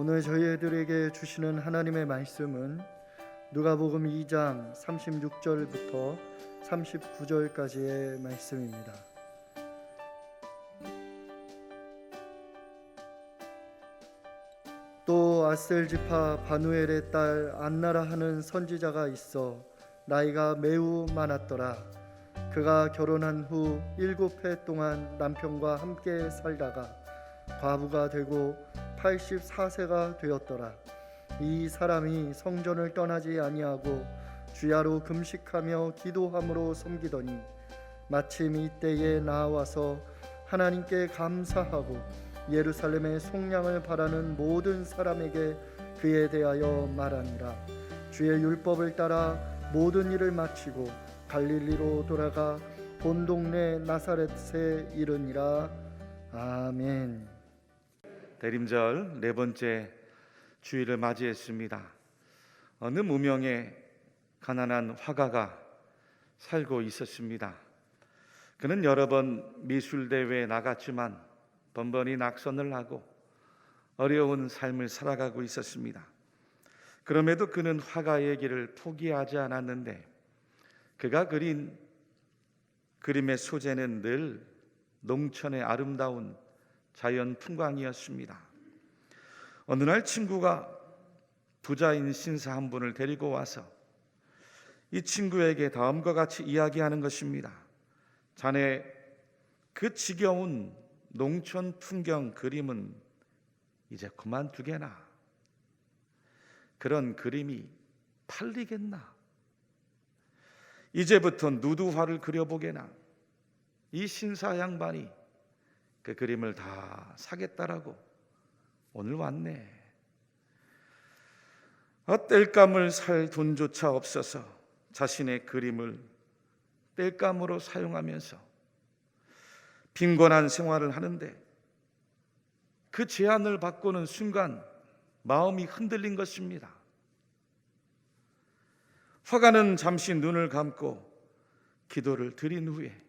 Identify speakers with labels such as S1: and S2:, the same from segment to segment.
S1: 오늘 저희들에게 주시는 하나님의 말씀은 누가복음 2장 36절부터 39절까지의 말씀입니다. 또 아셀 지파 바누엘의 딸 안나라 하는 선지자가 있어 나이가 매우 많았더라. 그가 결혼한 후 7해 동안 남편과 함께 살다가 과부가 되고 84세가 되었더라. 이 사람이 성전을 떠나지 아니하고 주야로 금식하며 기도함으로 섬기더니 마침 이때에 나와서 하나님께 감사하고 예루살렘의 속량을 바라는 모든 사람에게 그에 대하여 말하니라. 주의 율법을 따라 모든 일을 마치고 갈릴리로 돌아가 본 동네 나사렛에 이르니라. 아멘.
S2: 대림절 네 번째 주일을 맞이했습니다. 어느 무명의 가난한 화가가 살고 있었습니다. 그는 여러 번 미술대회에 나갔지만 번번이 낙선을 하고 어려운 삶을 살아가고 있었습니다. 그럼에도 그는 화가의 길을 포기하지 않았는데 그가 그린 그림의 소재는 늘 농촌의 아름다운 자연 풍광이었습니다. 어느 날 친구가 부자인 신사 한 분을 데리고 와서 이 친구에게 다음과 같이 이야기하는 것입니다. 자네 그 지겨운 농촌 풍경 그림은 이제 그만두게나. 그런 그림이 팔리겠나. 이제부터 누드화를 그려보게나. 이 신사 양반이 그 그림을 다 사겠다라고 오늘 왔네. 땔감을 살 돈조차 없어서 자신의 그림을 땔감으로 사용하면서 빈곤한 생활을 하는데 그 제안을 받고는 순간 마음이 흔들린 것입니다. 화가는 잠시 눈을 감고 기도를 드린 후에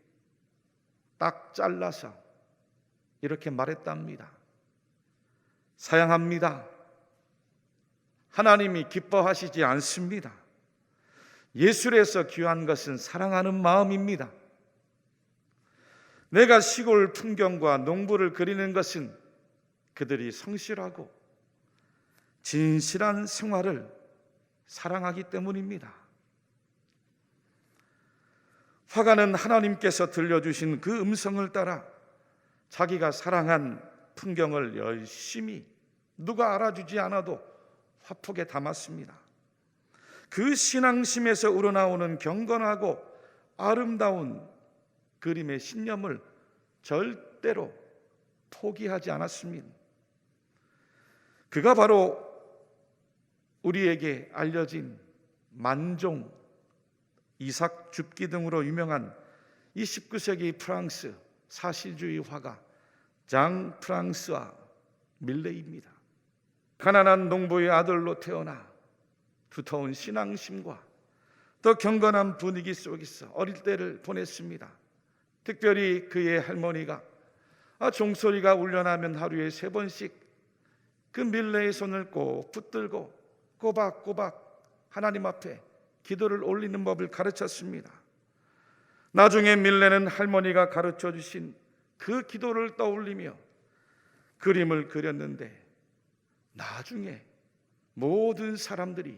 S2: 딱 잘라서 이렇게 말했답니다. 사양합니다. 하나님이 기뻐하시지 않습니다. 예술에서 귀한 것은 사랑하는 마음입니다. 내가 시골 풍경과 농부를 그리는 것은 그들이 성실하고 진실한 생활을 사랑하기 때문입니다. 화가는 하나님께서 들려주신 그 음성을 따라 자기가 사랑한 풍경을 열심히 누가 알아주지 않아도 화폭에 담았습니다. 그 신앙심에서 우러나오는 경건하고 아름다운 그림의 신념을 절대로 포기하지 않았습니다. 그가 바로 우리에게 알려진 만종, 이삭 줍기 등으로 유명한 이 19세기 프랑스 사실주의 화가 장 프랑스와 밀레입니다. 가난한 농부의 아들로 태어나 두터운 신앙심과 더 경건한 분위기 속에서 어릴 때를 보냈습니다. 특별히 그의 할머니가 종소리가 울려나면 하루에 3번씩 그 밀레의 손을 꼭 붙들고 꼬박꼬박 하나님 앞에 기도를 올리는 법을 가르쳤습니다. 나중에 밀레는 할머니가 가르쳐 주신 그 기도를 떠올리며 그림을 그렸는데 나중에 모든 사람들이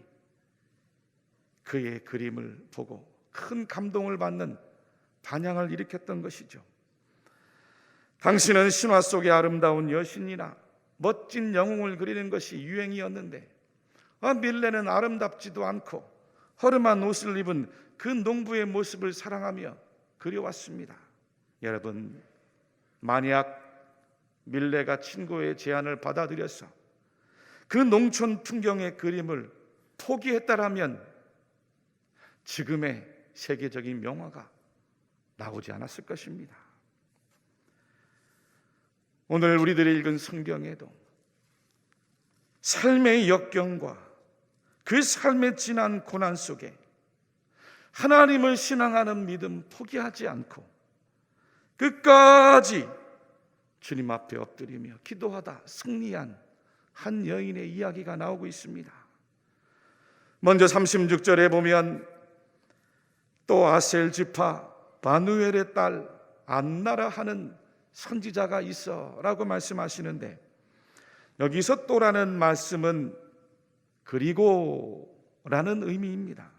S2: 그의 그림을 보고 큰 감동을 받는 반향을 일으켰던 것이죠. 당시는 신화 속의 아름다운 여신이나 멋진 영웅을 그리는 것이 유행이었는데 밀레는 아름답지도 않고 허름한 옷을 입은 그 농부의 모습을 사랑하며 그려왔습니다. 여러분, 만약 밀레가 친구의 제안을 받아들여서 그 농촌 풍경의 그림을 포기했다라면 지금의 세계적인 명화가 나오지 않았을 것입니다. 오늘 우리들이 읽은 성경에도 삶의 역경과 그 삶의 진한 고난 속에 하나님을 신앙하는 믿음 포기하지 않고 끝까지 주님 앞에 엎드리며 기도하다 승리한 한 여인의 이야기가 나오고 있습니다. 먼저 36절에 보면 또 아셀 지파 바누엘의 딸 안나라 하는 선지자가 있어 라고 말씀하시는데, 여기서 또라는 말씀은 그리고라는 의미입니다.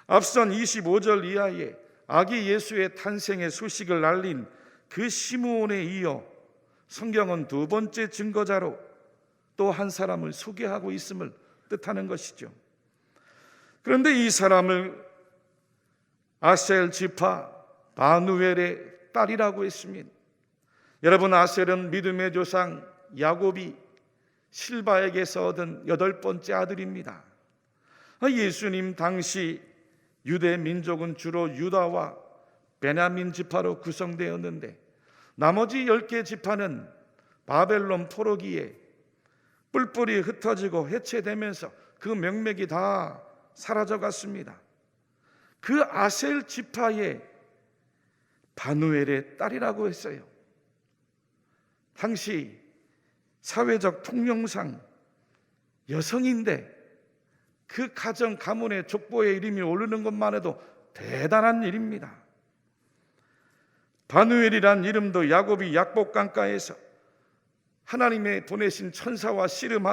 S2: 앞선 25절 이하에 아기 예수의 탄생의 소식을 알린 그 시므온에 이어 성경은 두 번째 증거자로 또 한 사람을 소개하고 있음을 뜻하는 것이죠. 그런데 이 사람을 아셀 지파 바누엘의 딸이라고 했습니다. 여러분, 아셀은 믿음의 조상 야곱이 실바에게서 얻은 8번째 아들입니다. 예수님 당시 유대 민족은 주로 유다와 베냐민 지파로 구성되었는데, 나머지 10개 지파는 바벨론 포로기에 뿔뿔이 흩어지고 해체되면서 그 명맥이 다 사라져갔습니다. 그 아셀 지파의 바누엘의 딸이라고 했어요. 당시 사회적 통념상 여성인데 그 가정 가문의 족보의 이름이 오르는 것만 해도 대단한 일입니다. 바누엘이란 이름도 야곱이 약복강가에서 하나님의 보내신 천사와 씨름을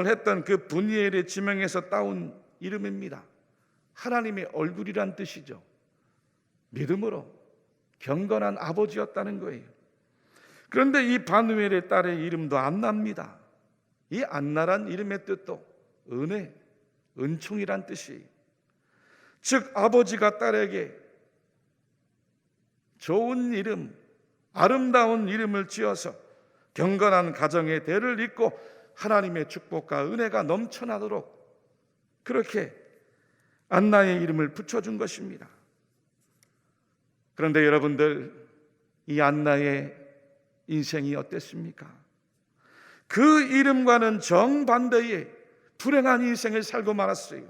S2: 했던 그 분이엘의 지명에서 따온 이름입니다. 하나님의 얼굴이란 뜻이죠. 믿음으로 경건한 아버지였다는 거예요. 그런데 이 바누엘의 딸의 이름도 안나입니다. 이 안나란 이름의 뜻도 은혜, 은총이란 뜻이에요. 즉 아버지가 딸에게 좋은 이름, 아름다운 이름을 지어서 경건한 가정의 대를 잇고 하나님의 축복과 은혜가 넘쳐나도록 그렇게 안나의 이름을 붙여준 것입니다. 그런데 여러분들, 이 안나의 인생이 어땠습니까? 그 이름과는 정반대의 불행한 인생을 살고 말았어요.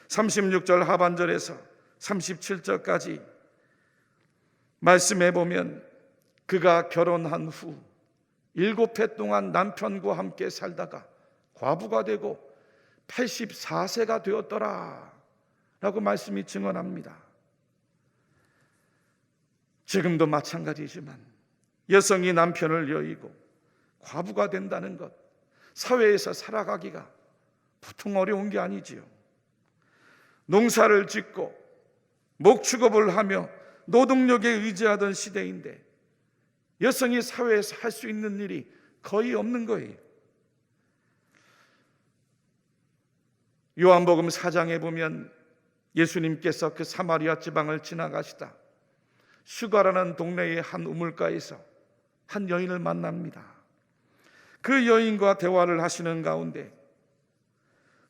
S2: 36절 하반절에서 37절까지 말씀해 보면 그가 결혼한 후 7해 동안 남편과 함께 살다가 과부가 되고 84세가 되었더라 라고 말씀이 증언합니다. 지금도 마찬가지지만 여성이 남편을 여의고 과부가 된다는 것, 사회에서 살아가기가 보통 어려운 게 아니지요. 농사를 짓고 목축업을 하며 노동력에 의지하던 시대인데 여성이 사회에서 할 수 있는 일이 거의 없는 거예요. 요한복음 4장에 보면 예수님께서 그 사마리아 지방을 지나가시다 수가라는 동네의 한 우물가에서 한 여인을 만납니다. 그 여인과 대화를 하시는 가운데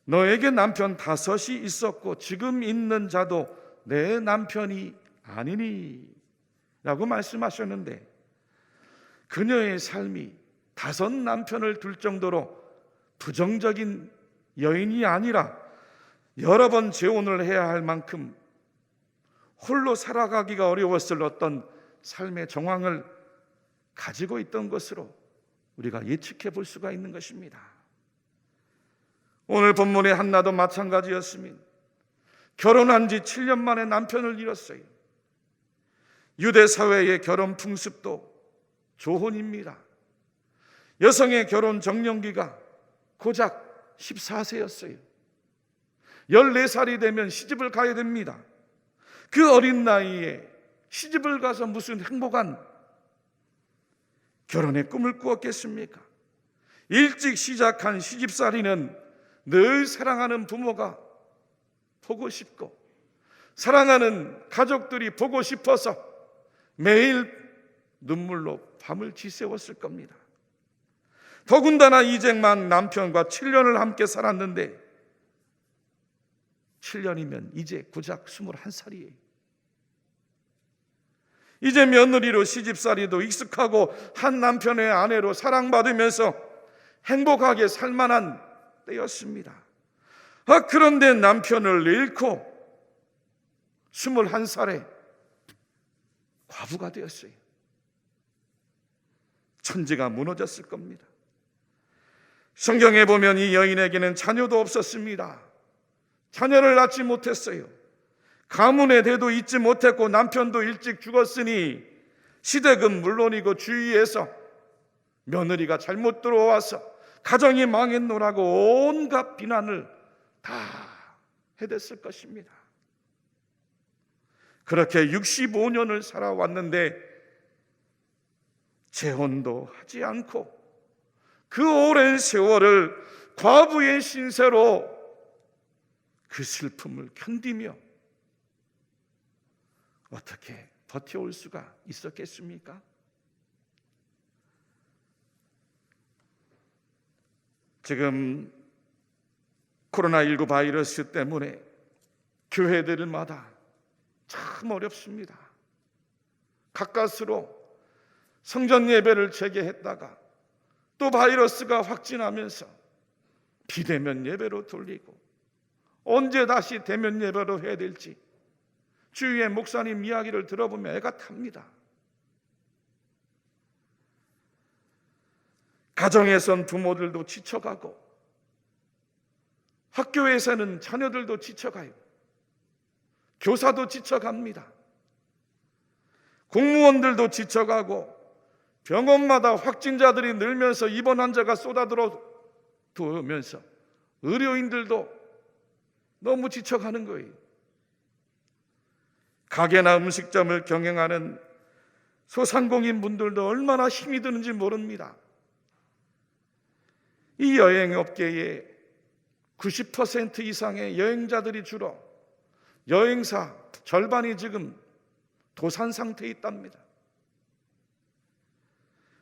S2: 너에게 남편 5이 있었고 지금 있는 자도 내 남편이 아니니 라고 말씀하셨는데, 그녀의 삶이 5 남편을 둘 정도로 부정적인 여인이 아니라 여러 번 재혼을 해야 할 만큼 홀로 살아가기가 어려웠을 어떤 삶의 정황을 가지고 있던 것으로 우리가 예측해 볼 수가 있는 것입니다. 오늘 본문의 한나도 마찬가지였습니다. 결혼한 지 7년 만에 남편을 잃었어요. 유대 사회의 결혼 풍습도 조혼입니다. 여성의 결혼 정년기가 고작 14세였어요. 14살이 되면 시집을 가야 됩니다. 그 어린 나이에 시집을 가서 무슨 행복한 결혼의 꿈을 꾸었겠습니까? 일찍 시작한 시집살이는 늘 사랑하는 부모가 보고 싶고 사랑하는 가족들이 보고 싶어서 매일 눈물로 밤을 지새웠을 겁니다. 더군다나 이쟁만 남편과 7년을 함께 살았는데 7년이면 이제 고작 21살이에요. 이제 며느리로 시집살이도 익숙하고 한 남편의 아내로 사랑받으면서 행복하게 살만한 때였습니다. 그런데 남편을 잃고 21살에 과부가 되었어요. 천지가 무너졌을 겁니다. 성경에 보면 이 여인에게는 자녀도 없었습니다. 자녀를 낳지 못했어요. 가문의 대도 잇지 못했고 남편도 일찍 죽었으니 시댁은 물론이고 주위에서 며느리가 잘못 들어와서 가정이 망했노라고 온갖 비난을 다 해댔을 것입니다. 그렇게 65년을 살아왔는데 재혼도 하지 않고 그 오랜 세월을 과부의 신세로 그 슬픔을 견디며 어떻게 버텨올 수가 있었겠습니까? 지금 코로나19 바이러스 때문에 교회들마다 참 어렵습니다. 가까스로 성전 예배를 재개했다가 또 바이러스가 확진하면서 비대면 예배로 돌리고 언제 다시 대면 예배로 해야 될지 주위의 목사님 이야기를 들어보면 애가 탑니다. 가정에선 부모들도 지쳐가고 학교에서는 자녀들도 지쳐가요. 교사도 지쳐갑니다. 공무원들도 지쳐가고 병원마다 확진자들이 늘면서 입원 환자가 쏟아들어오면서 의료인들도 너무 지쳐가는 거예요. 가게나 음식점을 경영하는 소상공인 분들도 얼마나 힘이 드는지 모릅니다. 이 여행업계에 90% 이상의 여행자들이 줄어 여행사 절반이 지금 도산 상태에 있답니다.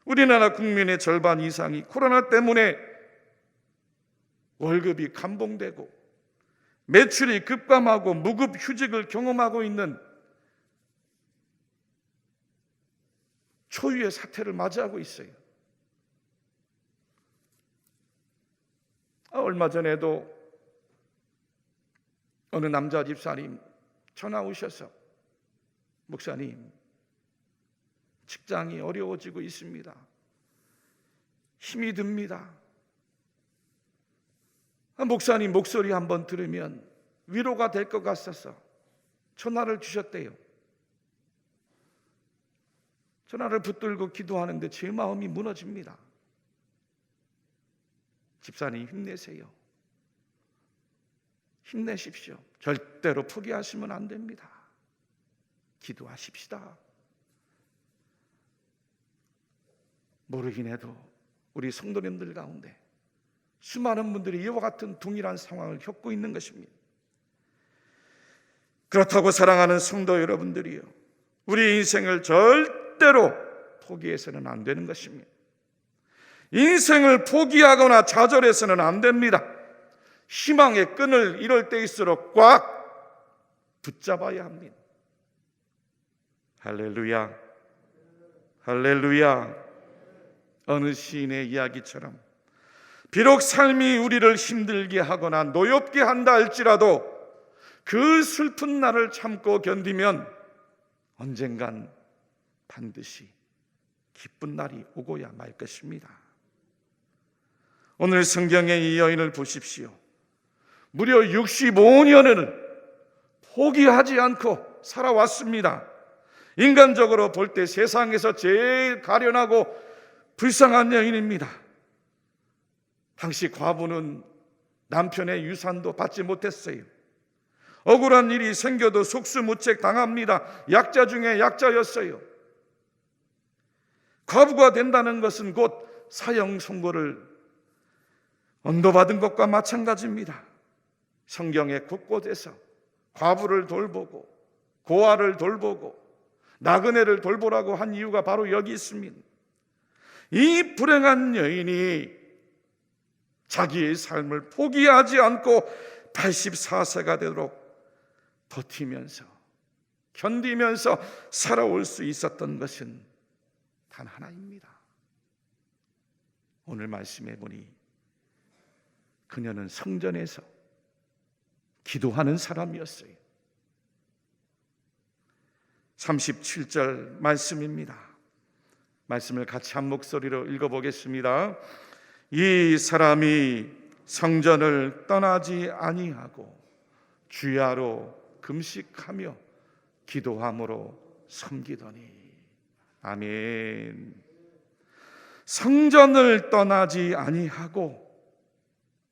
S2: 우리나라 국민의 절반 이상이 코로나 때문에 월급이 감봉되고 매출이 급감하고 무급휴직을 경험하고 있는 초유의 사태를 맞이하고 있어요. 얼마 전에도 어느 남자 집사님 전화 오셔서 목사님, 직장이 어려워지고 있습니다. 힘이 듭니다. 목사님 목소리 한번 들으면 위로가 될 것 같아서 전화를 주셨대요. 전화를 붙들고 기도하는데 제 마음이 무너집니다. 집사님 힘내세요. 힘내십시오. 절대로 포기하시면 안 됩니다. 기도하십시다. 모르긴 해도 우리 성도님들 가운데 수많은 분들이 이와 같은 동일한 상황을 겪고 있는 것입니다. 그렇다고 사랑하는 성도 여러분들이요, 우리 인생을 절대로 포기해서는 안 되는 것입니다. 인생을 포기하거나 좌절해서는 안 됩니다. 희망의 끈을 이럴 때일수록 꽉 붙잡아야 합니다. 할렐루야, 할렐루야. 어느 시인의 이야기처럼 비록 삶이 우리를 힘들게 하거나 노엽게 한다 할지라도 그 슬픈 날을 참고 견디면 언젠간 반드시 기쁜 날이 오고야 말 것입니다. 오늘 성경의 이 여인을 보십시오. 무려 65년을 포기하지 않고 살아왔습니다. 인간적으로 볼 때 세상에서 제일 가련하고 불쌍한 여인입니다. 당시 과부는 남편의 유산도 받지 못했어요. 억울한 일이 생겨도 속수무책 당합니다. 약자 중에 약자였어요. 과부가 된다는 것은 곧 사형 선고를 언도받은 것과 마찬가지입니다. 성경의 곳곳에서 과부를 돌보고 고아를 돌보고 나그네를 돌보라고 한 이유가 바로 여기 있습니다. 이 불행한 여인이 자기의 삶을 포기하지 않고 84세가 되도록 버티면서 견디면서 살아올 수 있었던 것은 단 하나입니다. 오늘 말씀해 보니 그녀는 성전에서 기도하는 사람이었어요. 37절 말씀입니다. 말씀을 같이 한 목소리로 읽어보겠습니다. 이 사람이 성전을 떠나지 아니하고 주야로 금식하며 기도함으로 섬기더니. 아멘. 성전을 떠나지 아니하고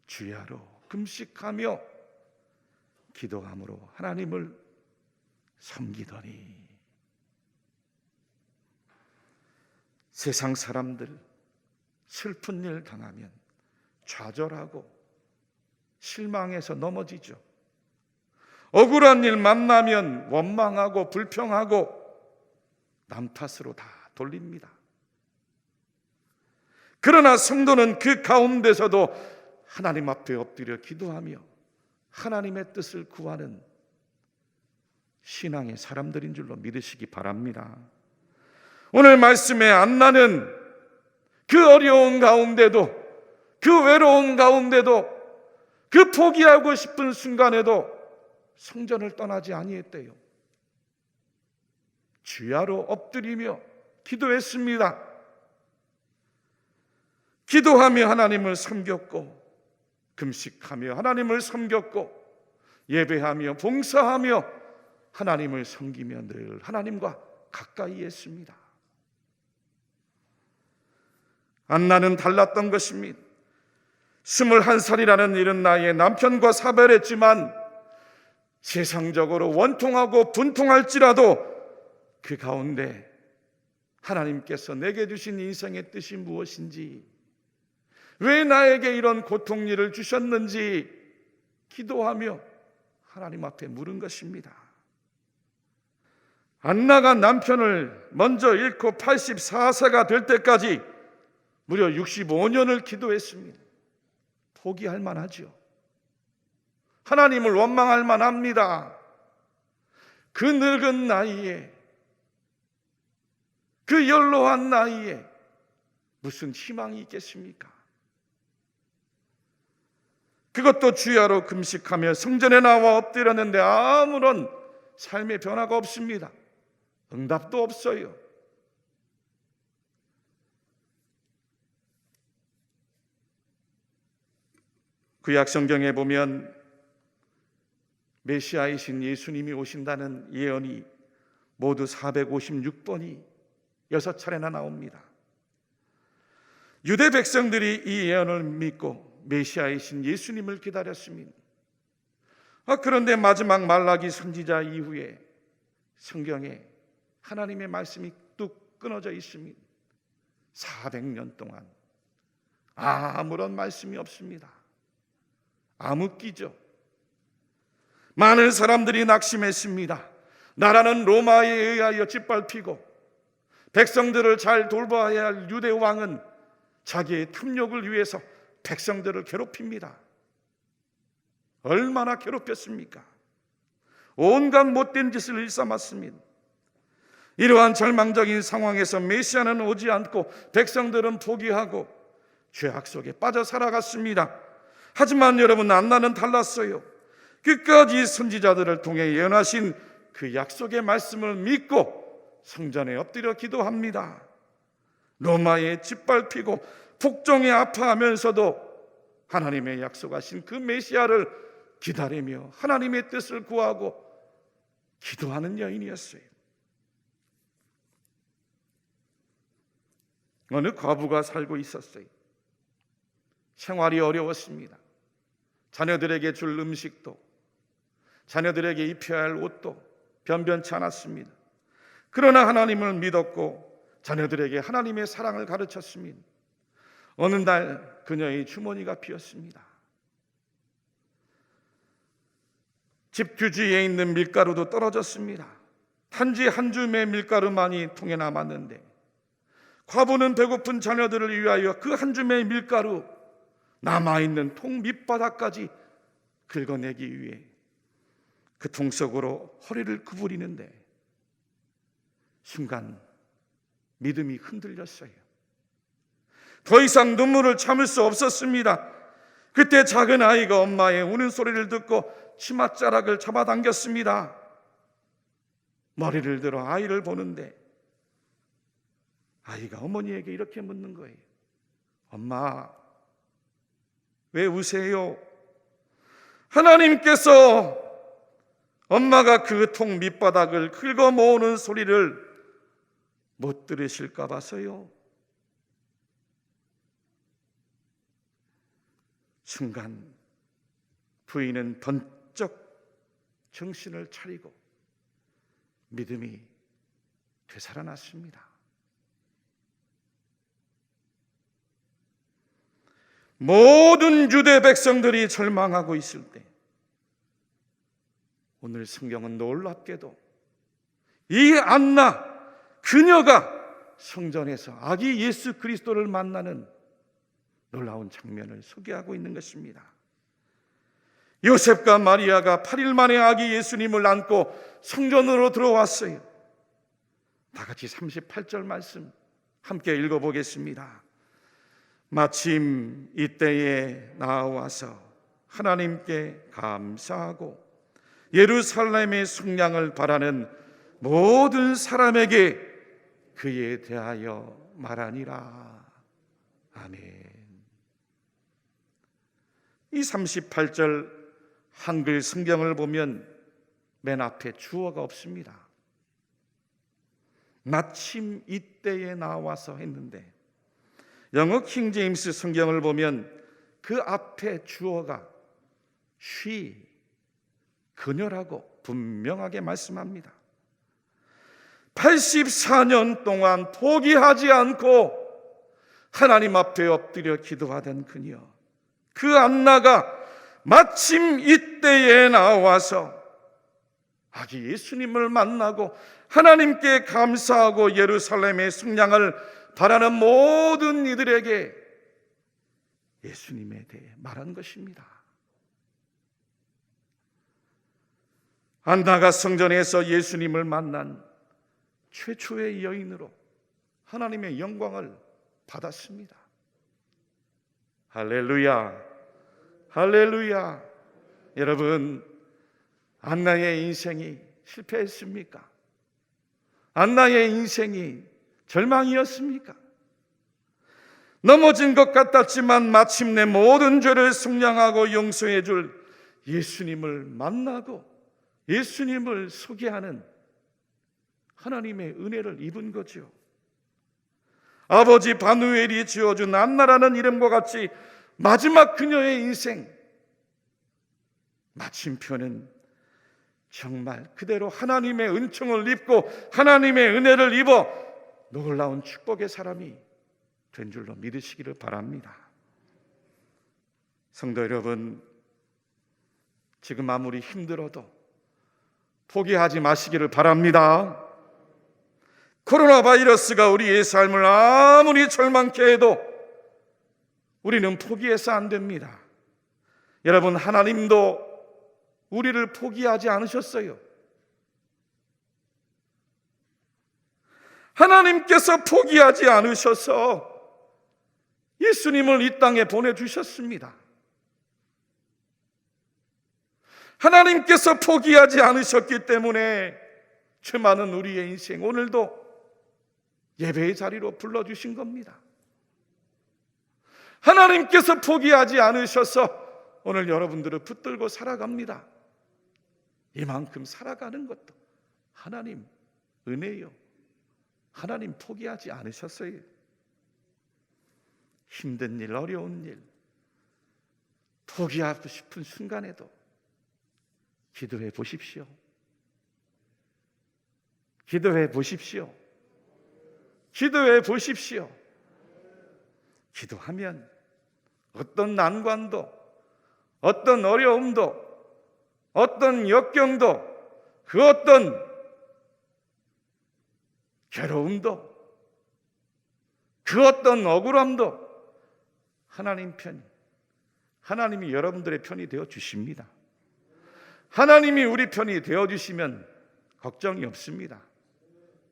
S2: 주야로 금식하며 기도함으로 하나님을 섬기더니. 세상 사람들 슬픈 일 당하면 좌절하고 실망해서 넘어지죠. 억울한 일 만나면 원망하고 불평하고 남 탓으로 다 돌립니다. 그러나 성도는 그 가운데서도 하나님 앞에 엎드려 기도하며 하나님의 뜻을 구하는 신앙의 사람들인 줄로 믿으시기 바랍니다. 오늘 말씀의 안나는 그 어려운 가운데도, 그 외로운 가운데도, 그 포기하고 싶은 순간에도 성전을 떠나지 아니했대요. 주야로 엎드리며 기도했습니다. 기도하며 하나님을 섬겼고, 금식하며 하나님을 섬겼고, 예배하며 봉사하며 하나님을 섬기며 늘 하나님과 가까이 했습니다. 안나는 달랐던 것입니다. 21살이라는 이른 나이에 남편과 사별했지만 세상적으로 원통하고 분통할지라도 그 가운데 하나님께서 내게 주신 인생의 뜻이 무엇인지, 왜 나에게 이런 고통일을 주셨는지 기도하며 하나님 앞에 물은 것입니다. 안나가 남편을 먼저 잃고 84세가 될 때까지 무려 65년을 기도했습니다. 포기할 만하죠. 하나님을 원망할 만합니다. 그 늙은 나이에, 그 연로한 나이에 무슨 희망이 있겠습니까? 그것도 주야로 금식하며 성전에 나와 엎드렸는데 아무런 삶의 변화가 없습니다. 응답도 없어요. 구약 성경에 보면 메시아이신 예수님이 오신다는 예언이 모두 456번이 6차례나 나옵니다. 유대 백성들이 이 예언을 믿고 메시아이신 예수님을 기다렸습니다. 그런데 마지막 말라기 선지자 이후에 성경에 하나님의 말씀이 뚝 끊어져 있습니다. 400년 동안 아무런 말씀이 없습니다. 암흑기죠. 많은 사람들이 낙심했습니다. 나라는 로마에 의하여 짓밟히고 백성들을 잘 돌봐야 할 유대 왕은 자기의 탐욕을 위해서 백성들을 괴롭힙니다. 얼마나 괴롭혔습니까? 온갖 못된 짓을 일삼았습니다. 이러한 절망적인 상황에서 메시아는 오지 않고 백성들은 포기하고 죄악 속에 빠져 살아갔습니다. 하지만 여러분, 안나는 달랐어요. 끝까지 선지자들을 통해 예언하신 그 약속의 말씀을 믿고 성전에 엎드려 기도합니다. 로마에 짓밟히고 폭정에 아파하면서도 하나님의 약속하신 그 메시아를 기다리며 하나님의 뜻을 구하고 기도하는 여인이었어요. 어느 과부가 살고 있었어요. 생활이 어려웠습니다. 자녀들에게 줄 음식도, 자녀들에게 입혀야 할 옷도 변변치 않았습니다. 그러나 하나님을 믿었고 자녀들에게 하나님의 사랑을 가르쳤습니다. 어느 날 그녀의 주머니가 비었습니다. 집 규지에 있는 밀가루도 떨어졌습니다. 단지 한 줌의 밀가루만이 통에 남았는데 과부는 배고픈 자녀들을 위하여 그 한 줌의 밀가루, 남아있는 통 밑바닥까지 긁어내기 위해 그 통 속으로 허리를 구부리는데 순간 믿음이 흔들렸어요. 더 이상 눈물을 참을 수 없었습니다. 그때 작은 아이가 엄마의 우는 소리를 듣고 치맛자락을 잡아당겼습니다. 머리를 들어 아이를 보는데 아이가 어머니에게 이렇게 묻는 거예요. 엄마, 왜 우세요? 하나님께서 엄마가 그 통 밑바닥을 긁어 모으는 소리를 못 들으실까 봐서요. 순간 부인은 번쩍 정신을 차리고 믿음이 되살아났습니다. 모든 유대 백성들이 절망하고 있을 때 오늘 성경은 놀랍게도 이 안나 그녀가 성전에서 아기 예수 그리스도를 만나는 놀라운 장면을 소개하고 있는 것입니다. 요셉과 마리아가 8일 만에 아기 예수님을 안고 성전으로 들어왔어요. 다 같이 38절 말씀 함께 읽어보겠습니다. 마침 이때에 나와서 하나님께 감사하고 예루살렘의 속량을 바라는 모든 사람에게 그에 대하여 말하니라. 아멘. 이 38절 한글 성경을 보면 맨 앞에 주어가 없습니다. 마침 이때에 나와서 했는데 영어 킹 제임스 성경을 보면 그 앞에 주어가 she, 그녀라고 분명하게 말씀합니다. 84년 동안 포기하지 않고 하나님 앞에 엎드려 기도하던 그녀, 그 안나가 마침 이때에 나와서 아기 예수님을 만나고 하나님께 감사하고 예루살렘의 속량을 바라는 모든 이들에게 예수님에 대해 말한 것입니다. 안나가 성전에서 예수님을 만난 최초의 여인으로 하나님의 영광을 받았습니다. 할렐루야, 할렐루야. 여러분, 안나의 인생이 실패했습니까? 안나의 인생이 절망이었습니까? 넘어진 것 같았지만 마침내 모든 죄를 속량하고 용서해 줄 예수님을 만나고 예수님을 소개하는 하나님의 은혜를 입은 거죠. 아버지 바누엘이 지어준 안나라는 이름과 같이 마지막 그녀의 인생 마침표는 정말 그대로 하나님의 은총을 입고 하나님의 은혜를 입어 놀라운 축복의 사람이 된 줄로 믿으시기를 바랍니다. 성도 여러분, 지금 아무리 힘들어도 포기하지 마시기를 바랍니다. 코로나 바이러스가 우리의 삶을 아무리 절망케 해도 우리는 포기해서 안 됩니다. 여러분, 하나님도 우리를 포기하지 않으셨어요. 하나님께서 포기하지 않으셔서 예수님을 이 땅에 보내주셨습니다. 하나님께서 포기하지 않으셨기 때문에 죄 많은 우리의 인생 오늘도 예배의 자리로 불러주신 겁니다. 하나님께서 포기하지 않으셔서 오늘 여러분들을 붙들고 살아갑니다. 이만큼 살아가는 것도 하나님 은혜요. 하나님 포기하지 않으셨어요. 힘든 일, 어려운 일, 포기하고 싶은 순간에도 기도해 보십시오. 기도해 보십시오. 기도해 보십시오. 기도하면 어떤 난관도, 어떤 어려움도, 어떤 역경도, 그 어떤 괴로움도, 그 어떤 억울함도 하나님 편이, 하나님이 여러분들의 편이 되어 주십니다. 하나님이 우리 편이 되어 주시면 걱정이 없습니다.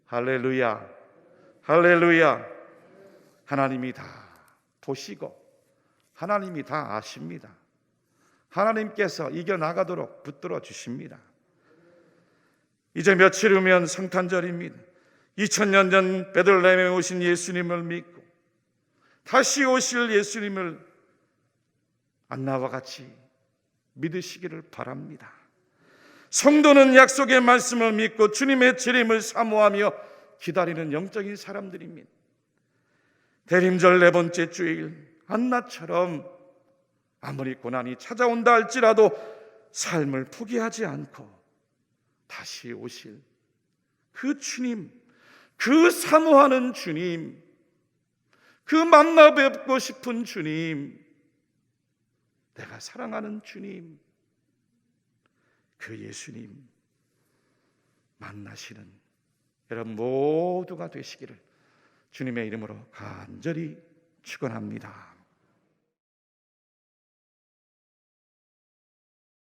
S2: 할렐루야, 할렐루야. 하나님이 다 보시고 하나님이 다 아십니다. 하나님께서 이겨나가도록 붙들어 주십니다. 이제 며칠 후면 성탄절입니다. 2000년 전 베들레헴에 오신 예수님을 믿고 다시 오실 예수님을 안나와 같이 믿으시기를 바랍니다. 성도는 약속의 말씀을 믿고 주님의 재림을 사모하며 기다리는 영적인 사람들입니다. 대림절 4번째 주일 안나처럼 아무리 고난이 찾아온다 할지라도 삶을 포기하지 않고 다시 오실 그 주님, 그 사모하는 주님, 그 만나 뵙고 싶은 주님, 내가 사랑하는 주님, 그 예수님 만나시는 여러분 모두가 되시기를 주님의 이름으로 간절히 축원합니다.